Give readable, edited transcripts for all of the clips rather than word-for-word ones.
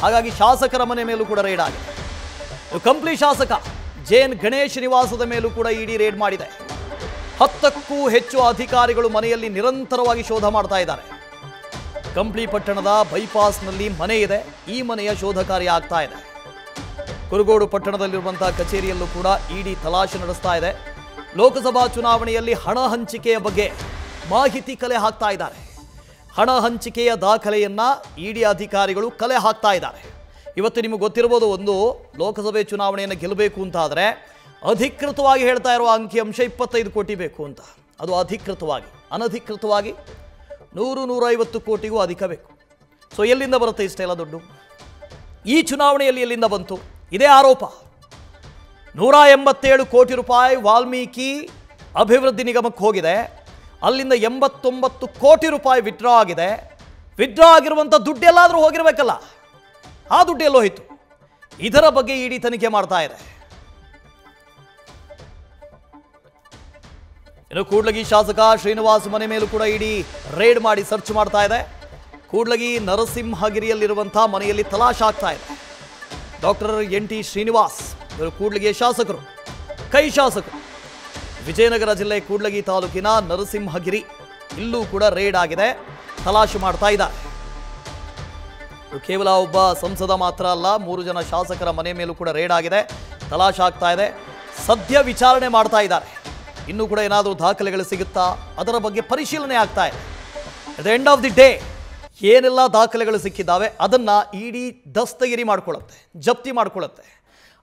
ಹಾಗಾಗಿ ಶಾಸಕರ ಮನೆ ಮೇಲೂ ಕೂಡ ರೇಡ್ ಆಗಿದೆ. ಕಂಪ್ಲಿ ಶಾಸಕ ಜೆಎನ್ ಗಣೇಶ್ ನಿವಾಸದ ಮೇಲೂ ಕೂಡ ಇಡಿ ರೇಡ್ ಮಾಡಿದೆ. 10ಕ್ಕೂ ಹೆಚ್ಚು ಅಧಿಕಾರಿಗಳು ಮನೆಯಲ್ಲಿ ನಿರಂತರವಾಗಿ ಶೋಧ ಮಾಡ್ತಾ ಇದ್ದಾರೆ. ಕಂಪ್ಲಿ ಪಟ್ಟಣದ ಬೈಪಾಸ್ನಲ್ಲಿ ಮನೆ ಇದೆ. ಈ ಮನೆಯ ಶೋಧ ಕಾರ್ಯ ಆಗ್ತಾ ಇದೆ. ಕುರುಗೋಡು ಪಟ್ಟಣದಲ್ಲಿರುವಂತಹ ಕಚೇರಿಯಲ್ಲೂ ಕೂಡ ಇಡಿ ತಲಾಶೆ ನಡೆಸ್ತಾ ಇದೆ. ಲೋಕಸಭಾ ಚುನಾವಣೆಯಲ್ಲಿ ಹಣ ಹಂಚಿಕೆಯ ಬಗ್ಗೆ ಮಾಹಿತಿ ಕಲೆ ಹಾಕ್ತಾ ಇದ್ದಾರೆ. ಹಣ ಹಂಚಿಕೆಯ ದಾಖಲೆಯನ್ನ ಇಡಿ ಅಧಿಕಾರಿಗಳು ಕಲೆ ಹಾಕ್ತಾ ಇದ್ದಾರೆ. ಇವತ್ತು ನಿಮಗೆ ಗೊತ್ತಿರಬಹುದು, ಒಂದು ಲೋಕಸಭೆ ಚುನಾವಣೆಯನ್ನು ಗೆಲ್ಲಬೇಕು ಅಂತ ಆದರೆ ಅಧಿಕೃತವಾಗಿ ಹೇಳ್ತಾ ಇರುವ ಅಂಕಿಅಂಶ 25 ಕೋಟಿ ಬೇಕು ಅಂತ. ಅದು ಅಧಿಕೃತವಾಗಿ. ಅನಧಿಕೃತವಾಗಿ 100-150 ಕೋಟಿಗೂ ಅಧಿಕ ಬೇಕು. ಸೊ ಎಲ್ಲಿಂದ ಬರುತ್ತೆ ಇಷ್ಟೆಲ್ಲ ದುಡ್ಡು? ಈ ಚುನಾವಣೆಯಲ್ಲಿ ಎಲ್ಲಿಂದ ಬಂತು? ಇದೇ ಆರೋಪ. 187 ಕೋಟಿ ರೂಪಾಯಿ ವಾಲ್ಮೀಕಿ ಅಭಿವೃದ್ಧಿ ನಿಗಮಕ್ಕೆ ಹೋಗಿದೆ. ಅಲ್ಲಿಂದ 89 ಕೋಟಿ ರೂಪಾಯಿ ವಿತ್ಡ್ರಾ ಆಗಿದೆ. ವಿತ್ಡ್ರಾ ಆಗಿರುವಂಥ ದುಡ್ಡು ಎಲ್ಲಾದರೂ ಹೋಗಿರಬೇಕಲ್ಲ, ಆ ದುಡ್ಡು ಎಲ್ಲೋಯ್ತು? ಇದರ ಬಗ್ಗೆ ಇಡಿ ತನಿಖೆ ಮಾಡ್ತಾ ಇದೆ. ಇನ್ನು ಕೂಡ್ಲಗಿ ಶಾಸಕ ಶ್ರೀನಿವಾಸ್ ಮನೆ ಮೇಲೂ ಕೂಡ ಇಡಿ ರೇಡ್ ಮಾಡಿ ಸರ್ಚ್ ಮಾಡ್ತಾ ಇದೆ. ಕೂಡ್ಲಗಿ ನರಸಿಂಹಗಿರಿಯಲ್ಲಿರುವಂತಹ ಮನೆಯಲ್ಲಿ ತಲಾಶ್ ಆಗ್ತಾ ಇದೆ. ಡಾಕ್ಟರ್ NT ಶ್ರೀನಿವಾಸ್ ಇವರು ಕೂಡ್ಲಗಿಯ ಶಾಸಕರು, ಕೈ ಶಾಸಕರು. ವಿಜಯನಗರ ಜಿಲ್ಲೆ ಕೂಡ್ಲಗಿ ತಾಲೂಕಿನ ನರಸಿಂಹಗಿರಿ ಇಲ್ಲೂ ಕೂಡ ರೇಡ್ ಆಗಿದೆ, ತಲಾಶು ಮಾಡ್ತಾ ಇದ್ದಾರೆ. ಕೇವಲ ಒಬ್ಬ ಸಂಸದ ಮಾತ್ರ ಅಲ್ಲ, 3 ಜನ ಶಾಸಕರ ಮನೆ ಮೇಲೂ ಕೂಡ ರೇಡ್ ಆಗಿದೆ, ತಲಾಶ್ ಆಗ್ತಾ ಇದೆ. ಸದ್ಯ ವಿಚಾರಣೆ ಮಾಡ್ತಾ ಇದ್ದಾರೆ. ಇನ್ನೂ ಕೂಡ ಏನಾದರೂ ದಾಖಲೆಗಳು ಸಿಗುತ್ತಾ ಅದರ ಬಗ್ಗೆ ಪರಿಶೀಲನೆ ಆಗ್ತಾ ಇದೆ. At the end of the day ಏನೆಲ್ಲ ದಾಖಲೆಗಳು ಸಿಕ್ಕಿದ್ದಾವೆ ಅದನ್ನು ಇಡಿ ದಸ್ತಗಿರಿ ಮಾಡ್ಕೊಳ್ಳುತ್ತೆ, ಜಪ್ತಿ ಮಾಡ್ಕೊಳ್ಳುತ್ತೆ.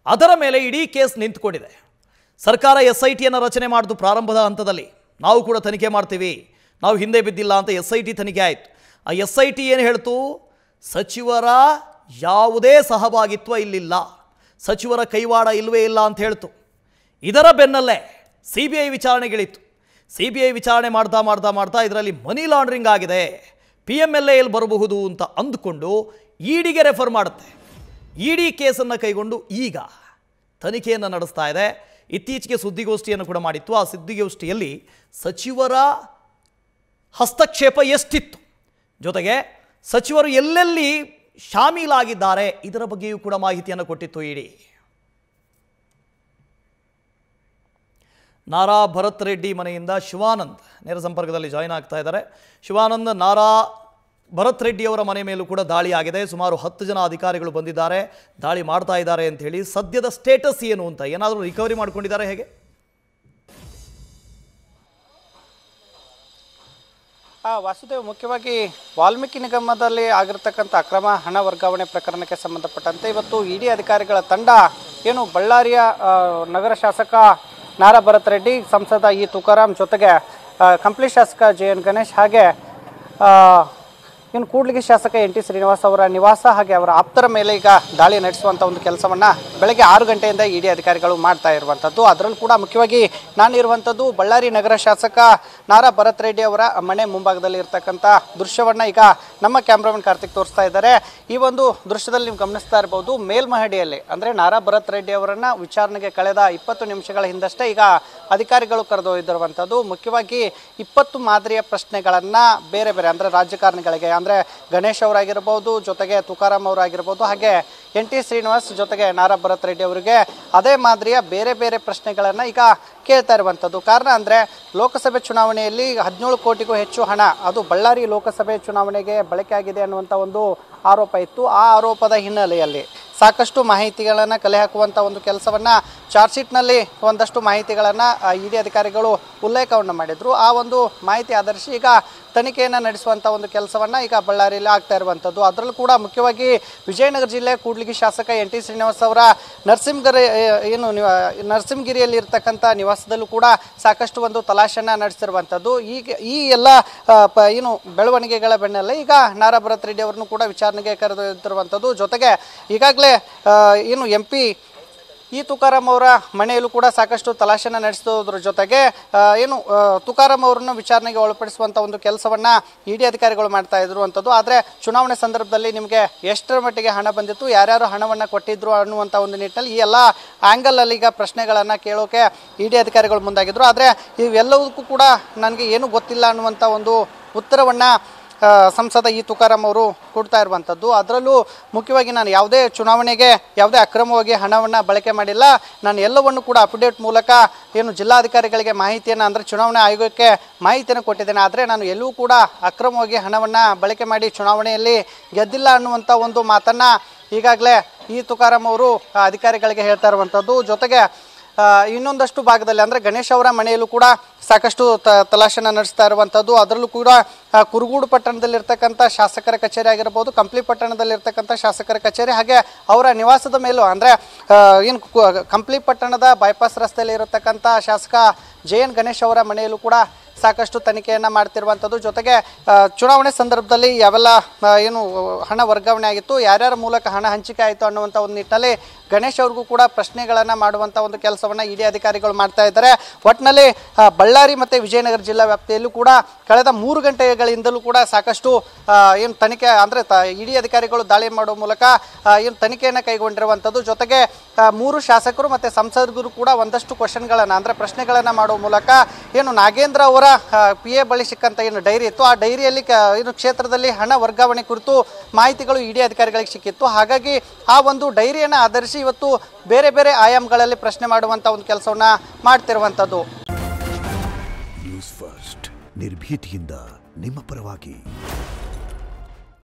ಅದರ ಮೇಲೆ ಇಡೀ ಕೇಸ್ ನಿಂತ್ಕೊಂಡಿದೆ. ಸರ್ಕಾರ SITಯನ್ನು ರಚನೆ ಮಾಡಿದ್ದು ಪ್ರಾರಂಭದ ಹಂತದಲ್ಲಿ. ನಾವು ಕೂಡ ತನಿಖೆ ಮಾಡ್ತೀವಿ, ನಾವು ಹಿಂದೆ ಬಿದ್ದಿಲ್ಲ ಅಂತ SIT ತನಿಖೆ ಆಯಿತು. ಆ SIT ಏನು ಹೇಳ್ತು? ಸಚಿವರ ಯಾವುದೇ ಸಹಭಾಗಿತ್ವ ಇಲ್ಲಿಲ್ಲ, ಸಚಿವರ ಕೈವಾಡ ಇಲ್ಲವೇ ಇಲ್ಲ ಅಂತ ಹೇಳ್ತು. ಇದರ ಬೆನ್ನಲ್ಲೇ CBI ವಿಚಾರಣೆಗಿಳಿತು. CBI ವಿಚಾರಣೆ ಮಾಡ್ತಾ ಇದರಲ್ಲಿ ಮನಿ ಲಾಂಡ್ರಿಂಗ್ ಆಗಿದೆ, PMLA ಬರಬಹುದು ಅಂತ ಅಂದುಕೊಂಡು ಇಡಿಗೆ ರೆಫರ್ ಮಾಡುತ್ತೆ. ಇಡಿ ಕೇಸನ್ನು ಕೈಗೊಂಡು ಈಗ ತನಿಖೆಯನ್ನು ನಡೆಸ್ತಾ ಇದೆ. ಇತ್ತೀಚೆಗೆ ಸುದ್ದಿಗೋಷ್ಠಿಯನ್ನು ಕೂಡ ಮಾಡಿತ್ತು. ಆ ಸುದ್ದಿಗೋಷ್ಠಿಯಲ್ಲಿ ಸಚಿವರ ಹಸ್ತಕ್ಷೇಪ ಎಷ್ಟಿತ್ತು, ಜೊತೆಗೆ ಸಚಿವರು ಎಲ್ಲೆಲ್ಲಿ ಶಾಮೀಲಾಗಿದ್ದಾರೆ ಇದರ ಬಗ್ಗೆಯೂ ಕೂಡ ಮಾಹಿತಿಯನ್ನು ಕೊಟ್ಟಿತ್ತು ಇಡಿ. ನಾರಾ ಭರತ್ ರೆಡ್ಡಿ ಮನೆಯಿಂದ ಶಿವಾನಂದ್ ನೇರ ಸಂಪರ್ಕದಲ್ಲಿ ಜಾಯಿನ್ ಆಗ್ತಾ ಇದ್ದಾರೆ. ಶಿವಾನಂದ್, ನಾರಾ ಭರತ್ ರೆಡ್ಡಿ ಅವರ ಮನೆ ಮೇಲೂ ಕೂಡ ದಾಳಿ ಆಗಿದೆ. ಸುಮಾರು 10 ಜನ ಅಧಿಕಾರಿಗಳು ಬಂದಿದ್ದಾರೆ, ದಾಳಿ ಮಾಡ್ತಾ ಇದ್ದಾರೆ ಅಂತ ಹೇಳಿ. ಸದ್ಯದ ಸ್ಟೇಟಸ್ ಏನು ಅಂತ, ಏನಾದರೂ ರಿಕವರಿ ಮಾಡ್ಕೊಂಡಿದ್ದಾರೆ ಹೇಗೆ? ವಾಸುದೇವ್, ಮುಖ್ಯವಾಗಿ ವಾಲ್ಮೀಕಿ ನಿಗಮದಲ್ಲಿ ಆಗಿರತಕ್ಕಂಥ ಅಕ್ರಮ ಹಣ ವರ್ಗಾವಣೆ ಪ್ರಕರಣಕ್ಕೆ ಸಂಬಂಧಪಟ್ಟಂತೆ ಇವತ್ತು ಇಡಿ ಅಧಿಕಾರಿಗಳ ತಂಡ ಏನು ಬಳ್ಳಾರಿಯ ನಗರ ಶಾಸಕ ನಾರಾ ಭರತ್ ರೆಡ್ಡಿ, ಸಂಸದ ತುಕಾರಾಂ ಜೊತೆಗೆ ಕಂಪ್ಲಿ ಶಾಸಕ JN ಗಣೇಶ್ ಹಾಗೆ ಇನ್ನು ಕೂಡ್ಲಿಗಿ ಶಾಸಕ NT ಶ್ರೀನಿವಾಸ್ ಅವರ ನಿವಾಸ ಹಾಗೆ ಅವರ ಆಪ್ತರ ಮೇಲೆ ಈಗ ದಾಳಿ ನಡೆಸುವಂಥ ಒಂದು ಕೆಲಸವನ್ನು ಬೆಳಗ್ಗೆ 6 ಗಂಟೆಯಿಂದ ಇಡಿ ಅಧಿಕಾರಿಗಳು ಮಾಡ್ತಾ ಇರುವಂಥದ್ದು. ಅದರಲ್ಲೂ ಕೂಡ ಮುಖ್ಯವಾಗಿ ನಾನಿರುವಂಥದ್ದು ಬಳ್ಳಾರಿ ನಗರ ಶಾಸಕ ನಾರಾ ಭರತ್ ರೆಡ್ಡಿ ಅವರ ಮನೆ ಮುಂಭಾಗದಲ್ಲಿ ಇರ್ತಕ್ಕಂಥ ದೃಶ್ಯವನ್ನು ಈಗ ನಮ್ಮ ಕ್ಯಾಮ್ರಾಮನ್ ಕಾರ್ತಿಕ್ ತೋರಿಸ್ತಾ ಇದ್ದಾರೆ. ಈ ಒಂದು ದೃಶ್ಯದಲ್ಲಿ ನೀವು ಗಮನಿಸ್ತಾ ಇರಬಹುದು, ಮೇಲ್ಮಹಡಿಯಲ್ಲಿ ಅಂದರೆ ನಾರಾ ಭರತ್ ರೆಡ್ಡಿ ಅವರನ್ನು ವಿಚಾರಣೆಗೆ ಕಳೆದ 20 ನಿಮಿಷಗಳ ಹಿಂದಷ್ಟೇ ಈಗ ಅಧಿಕಾರಿಗಳು ಕರೆದೊಯ್ದಿರುವಂಥದ್ದು. ಮುಖ್ಯವಾಗಿ 20 ಮಾದರಿಯ ಪ್ರಶ್ನೆಗಳನ್ನು ಬೇರೆ ಬೇರೆ ಅಂದರೆ ರಾಜಕಾರಣಿಗಳಿಗೆ, ಅಂದರೆ ಗಣೇಶ್ ಅವರಾಗಿರ್ಬೋದು, ಜೊತೆಗೆ ತುಕಾರಾಂ ಅವರಾಗಿರ್ಬೋದು, ಹಾಗೆ NT ಶ್ರೀನಿವಾಸ್ ಜೊತೆಗೆ ನಾರಾ ಭರತ್ ರೆಡ್ಡಿ ಅವರಿಗೆ ಅದೇ ಮಾದರಿಯ ಬೇರೆ ಬೇರೆ ಪ್ರಶ್ನೆಗಳನ್ನು ಈಗ ಕೇಳ್ತಾ ಇರುವಂಥದ್ದು. ಕಾರಣ ಅಂದರೆ ಲೋಕಸಭೆ ಚುನಾವಣೆಯಲ್ಲಿ 17 ಕೋಟಿಗೂ ಹೆಚ್ಚು ಹಣ ಅದು ಬಳ್ಳಾರಿ ಲೋಕಸಭೆ ಚುನಾವಣೆಗೆ ಬಳಕೆ ಆಗಿದೆ ಅನ್ನುವಂಥ ಒಂದು ಆರೋಪ ಇತ್ತು. ಆ ಆರೋಪದ ಹಿನ್ನೆಲೆಯಲ್ಲಿ ಸಾಕಷ್ಟು ಮಾಹಿತಿಗಳನ್ನು ಕಲೆ ಹಾಕುವಂಥ ಒಂದು ಕೆಲಸವನ್ನು ಚಾರ್ಜ್ ಶೀಟ್ನಲ್ಲಿ ಒಂದಷ್ಟು ಮಾಹಿತಿಗಳನ್ನು ಇಡಿ ಅಧಿಕಾರಿಗಳು ಉಲ್ಲೇಖವನ್ನು ಮಾಡಿದರು. ಆ ಒಂದು ಮಾಹಿತಿ ಆಧರಿಸಿ ಈಗ ತನಿಖೆಯನ್ನು ನಡೆಸುವಂಥ ಒಂದು ಕೆಲಸವನ್ನು ಈಗ ಬಳ್ಳಾರಿಯಲ್ಲಿ ಆಗ್ತಾ ಇರುವಂಥದ್ದು. ಅದರಲ್ಲೂ ಕೂಡ ಮುಖ್ಯವಾಗಿ ವಿಜಯನಗರ ಜಿಲ್ಲೆ ಕೂಡ್ಲಿಗಿ ಶಾಸಕ NT ಶ್ರೀನಿವಾಸ್ ಅವರ ನರಸಿಂಹಗಿರಿಯಲ್ಲಿ ಇರ್ತಕ್ಕಂಥ ನಿವಾಸದಲ್ಲೂ ಕೂಡ ಸಾಕಷ್ಟು ಒಂದು ತಲಾಶೆಯನ್ನು ನಡೆಸಿರುವಂಥದ್ದು. ಈಗ ಈ ಎಲ್ಲ ಬೆಳವಣಿಗೆಗಳ ಬೆನ್ನಲ್ಲೇ ಈಗ ನಾರಾ ಭರತ್ ರೆಡ್ಡಿ ಅವರನ್ನು ಕೂಡ ವಿಚಾರಣೆಗೆ ಕರೆದೊಯ್ದಿರುವಂಥದ್ದು. ಜೊತೆಗೆ ಈಗಾಗಲೇ MP ತುಕಾರಾಂ ಅವರ ಮನೆಯಲ್ಲೂ ಕೂಡ ಸಾಕಷ್ಟು ತಲಾಶೆನ ನಡೆಸೋದ್ರ ಜೊತೆಗೆ ತುಕಾರಾಂ ಅವರನ್ನು ವಿಚಾರಣೆಗೆ ಒಳಪಡಿಸುವಂಥ ಒಂದು ಕೆಲಸವನ್ನು ಇಡಿ ಅಧಿಕಾರಿಗಳು ಮಾಡ್ತಾ ಇರುವಂಥದ್ದು. ಆದರೆ ಚುನಾವಣೆ ಸಂದರ್ಭದಲ್ಲಿ ನಿಮಗೆ ಎಷ್ಟರ ಮಟ್ಟಿಗೆ ಹಣ ಬಂದಿತ್ತು, ಯಾರ್ಯಾರು ಹಣವನ್ನು ಕೊಟ್ಟಿದ್ರು ಅನ್ನುವಂಥ ಒಂದು ನಿಟ್ಟಿನಲ್ಲಿ ಈ ಎಲ್ಲ ಆ್ಯಂಗಲಲ್ಲಿ ಈಗ ಪ್ರಶ್ನೆಗಳನ್ನು ಕೇಳೋಕೆ ಇಡಿ ಅಧಿಕಾರಿಗಳು ಮುಂದಾಗಿದ್ದರು. ಆದರೆ ಇವೆಲ್ಲದಕ್ಕೂ ಕೂಡ ನನಗೆ ಏನೂ ಗೊತ್ತಿಲ್ಲ ಅನ್ನುವಂಥ ಒಂದು ಉತ್ತರವನ್ನು ಸಂಸದ ಇ ತುಕಾರಾಂ ಅವರು ಕೊಡ್ತಾ ಇರುವಂಥದ್ದು. ಅದರಲ್ಲೂ ಮುಖ್ಯವಾಗಿ ನಾನು ಯಾವುದೇ ಚುನಾವಣೆಗೆ ಯಾವುದೇ ಅಕ್ರಮವಾಗಿ ಹಣವನ್ನು ಬಳಕೆ ಮಾಡಿಲ್ಲ, ನಾನು ಎಲ್ಲವನ್ನು ಕೂಡ ಅಪ್ಡೇಟ್ ಮೂಲಕ ಏನು ಜಿಲ್ಲಾಧಿಕಾರಿಗಳಿಗೆ ಮಾಹಿತಿಯನ್ನು ಅಂದರೆ ಚುನಾವಣಾ ಆಯೋಗಕ್ಕೆ ಮಾಹಿತಿಯನ್ನು ಕೊಟ್ಟಿದ್ದೇನೆ. ಆದರೆ ನಾನು ಎಲ್ಲೂ ಕೂಡ ಅಕ್ರಮವಾಗಿ ಹಣವನ್ನು ಬಳಕೆ ಮಾಡಿ ಚುನಾವಣೆಯಲ್ಲಿ ಗೆದ್ದಿಲ್ಲ ಅನ್ನುವಂಥ ಒಂದು ಮಾತನ್ನು ಈಗಾಗಲೇ ಇ ತುಕಾರಾಂ ಅವರು ಅಧಿಕಾರಿಗಳಿಗೆ ಹೇಳ್ತಾ ಇರುವಂಥದ್ದು. ಜೊತೆಗೆ ಇನ್ನೊಂದಷ್ಟು ಭಾಗದಲ್ಲಿ ಅಂದರೆ ಗಣೇಶ್ ಅವರ ಮನೆಯಲ್ಲೂ ಕೂಡ ಸಾಕಷ್ಟು ತಲಾಶೆನ ನಡೆಸ್ತಾ ಇರುವಂಥದ್ದು. ಅದರಲ್ಲೂ ಕೂಡ ಕುರುಗೋಡು ಪಟ್ಟಣದಲ್ಲಿರ್ತಕ್ಕಂಥ ಶಾಸಕರ ಕಚೇರಿ ಆಗಿರ್ಬೋದು, ಕಂಪ್ಲಿ ಪಟ್ಟಣದಲ್ಲಿರ್ತಕ್ಕಂಥ ಶಾಸಕರ ಕಚೇರಿ, ಹಾಗೆ ಅವರ ನಿವಾಸದ ಮೇಲೂ ಅಂದರೆ ಏನು ಕಂಪ್ಲಿ ಪಟ್ಟಣದ ಬೈಪಾಸ್ ರಸ್ತೆಯಲ್ಲಿ ಇರತಕ್ಕಂಥ ಶಾಸಕ JN ಗಣೇಶ್ ಅವರ ಮನೆಯಲ್ಲೂ ಕೂಡ ಸಾಕಷ್ಟು ತನಿಖೆಯನ್ನು ಮಾಡ್ತಿರುವಂಥದ್ದು. ಜೊತೆಗೆ ಚುನಾವಣೆ ಸಂದರ್ಭದಲ್ಲಿ ಯಾವೆಲ್ಲ ಏನು ಹಣ ವರ್ಗಾವಣೆ ಆಗಿತ್ತು, ಯಾರ್ಯಾರ ಮೂಲಕ ಹಣ ಹಂಚಿಕೆ ಆಯಿತು ಅನ್ನುವಂಥ ಒಂದು ನಿಟ್ಟಿನಲ್ಲಿ ಗಣೇಶ್ ಅವ್ರಿಗೂ ಕೂಡ ಪ್ರಶ್ನೆಗಳನ್ನು ಮಾಡುವಂಥ ಒಂದು ಕೆಲಸವನ್ನು ಇಡಿ ಅಧಿಕಾರಿಗಳು ಮಾಡ್ತಾ ಇದ್ದಾರೆ. ಒಟ್ಟಿನಲ್ಲಿ ಬಳ್ಳಾರಿ ಮತ್ತು ವಿಜಯನಗರ ಜಿಲ್ಲಾ ವ್ಯಾಪ್ತಿಯಲ್ಲೂ ಕೂಡ ಕಳೆದ 3 ಗಂಟೆಗಳಿಂದಲೂ ಕೂಡ ಸಾಕಷ್ಟು ಏನು ತನಿಖೆ ಅಂದರೆ ಇಡಿ ಅಧಿಕಾರಿಗಳು ದಾಳಿ ಮಾಡುವ ಮೂಲಕ ಏನು ತನಿಖೆಯನ್ನು ಕೈಗೊಂಡಿರುವಂಥದ್ದು. ಜೊತೆಗೆ 3 ಶಾಸಕರು ಮತ್ತು ಸಂಸದರು ಕೂಡ ಒಂದಷ್ಟು ಕ್ವಶನ್ಗಳನ್ನು ಅಂದರೆ ಪ್ರಶ್ನೆಗಳನ್ನು ಮಾಡುವ ಮೂಲಕ ಏನು ನಾಗೇಂದ್ರ ಅವರ PA ಬಳಿ ಸಿಕ್ಕಂಥ ಏನು ಡೈರಿ ಇತ್ತು, ಆ ಡೈರಿಯಲ್ಲಿ ಏನು ಕ್ಷೇತ್ರದಲ್ಲಿ ಹಣ ವರ್ಗಾವಣೆ ಕುರಿತು ಮಾಹಿತಿಗಳು ಇಡಿ ಅಧಿಕಾರಿಗಳಿಗೆ ಸಿಕ್ಕಿತ್ತು. ಹಾಗಾಗಿ ಆ ಒಂದು ಡೈರಿಯನ್ನು ಆಧರಿಸಿ ಇವತ್ತು ಬೇರೆ ಬೇರೆ ಆಯಾಮಗಳಲ್ಲಿ ಪ್ರಶ್ನೆ ಮಾಡುವಂಥ ಒಂದು ಕೆಲಸವನ್ನು ಮಾಡ್ತಿರುವಂಥದ್ದು. ನ್ಯೂಸ್ ಫಸ್ಟ್ ನಿರ್ಭೀತಿಯಿಂದ ನಿಮ್ಮ ಪರವಾಗಿ.